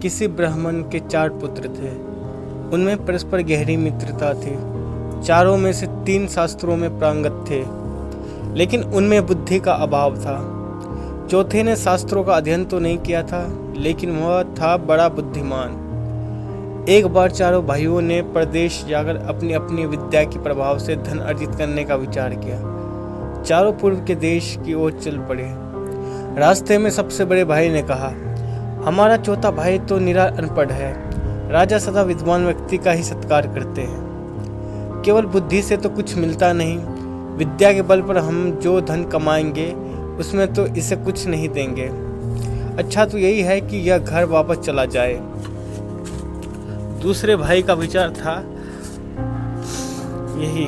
किसी ब्राह्मण के 4 पुत्र थे। उनमें परस्पर गहरी मित्रता थी। चारों में से 3 शास्त्रों में पारंगत थे, लेकिन उनमें बुद्धि का अभाव था। चौथे ने शास्त्रों का अध्ययन तो नहीं किया था, लेकिन वह था बड़ा बुद्धिमान। एक बार चारों भाइयों ने परदेश जाकर अपनी अपनी विद्या के प्रभाव से धन अर्जित करने का विचार किया। चारों पूर्व के देश की ओर चल पड़े। रास्ते में सबसे बड़े भाई ने कहा, हमारा चौथा भाई तो निरा अनपढ़ है। राजा सदा विद्वान व्यक्ति का ही सत्कार करते हैं। केवल बुद्धि से तो कुछ मिलता नहीं। विद्या के बल पर हम जो धन कमाएंगे उसमें तो इसे कुछ नहीं देंगे। अच्छा तो यही है कि यह घर वापस चला जाए। दूसरे भाई का विचार था यही,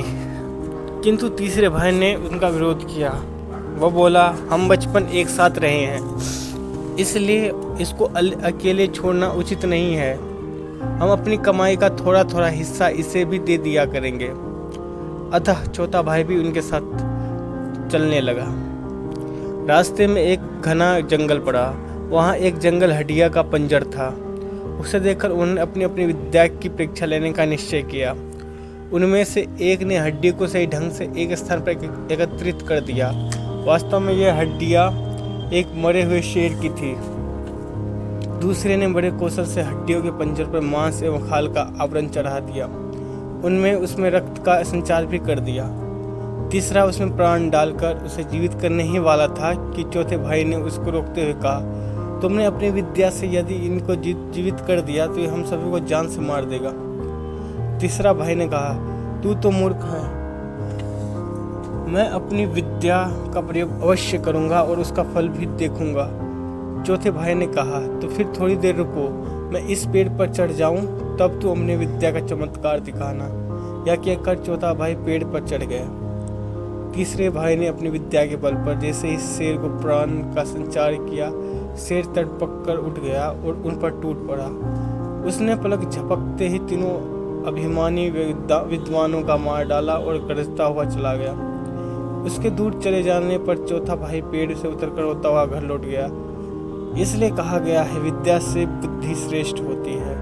किंतु तीसरे भाई ने उनका विरोध किया। वह बोला, हम बचपन एक साथ रहे हैं, इसलिए इसको अकेले छोड़ना उचित नहीं है। हम अपनी कमाई का थोड़ा थोड़ा हिस्सा इसे भी दे दिया करेंगे। अतः चौथा भाई भी उनके साथ चलने लगा। रास्ते में एक घना जंगल पड़ा। वहाँ एक जंगल हड्डियाँ का पंजर था। उसे देखकर उन्होंने अपनी अपनी विद्या की परीक्षा लेने का निश्चय किया। उनमें से एक ने हड्डी को सही ढंग से एक स्थान पर एकत्रित कर दिया। वास्तव में यह हड्डियाँ एक मरे हुए शेर की थी। दूसरे ने बड़े कौशल से हड्डियों के पंजर पर मांस एवं खाल का आवरण चढ़ा दिया। उसमें रक्त का संचार भी कर दिया। तीसरा उसमें प्राण डालकर उसे जीवित करने ही वाला था कि चौथे भाई ने उसको रोकते हुए कहा, तुमने अपनी विद्या से यदि इनको जीवित कर दिया तो ये हम सभी को जान से मार देगा। तीसरा भाई ने कहा, तू तो मूर्ख है। मैं अपनी विद्या का प्रयोग अवश्य करूंगा और उसका फल भी देखूंगा। चौथे भाई ने कहा, तो फिर थोड़ी देर रुको, मैं इस पेड़ पर चढ़ जाऊं, तब तू अपनी विद्या का चमत्कार दिखाना। यह कहकर चौथा भाई पेड़ पर चढ़ गया। तीसरे भाई ने अपनी विद्या के बल पर जैसे ही शेर को प्राण का संचार किया, शेर तड़पक कर उठ गया और उन पर टूट पड़ा। उसने पलक झपकते ही तीनों अभिमानी विद्वानों का मार डाला और गरजता हुआ चला गया। उसके दूर चले जाने पर चौथा भाई पेड़ से उतरकर रोता हुआ घर लौट गया। इसलिए कहा गया है, विद्या से बुद्धि श्रेष्ठ होती है।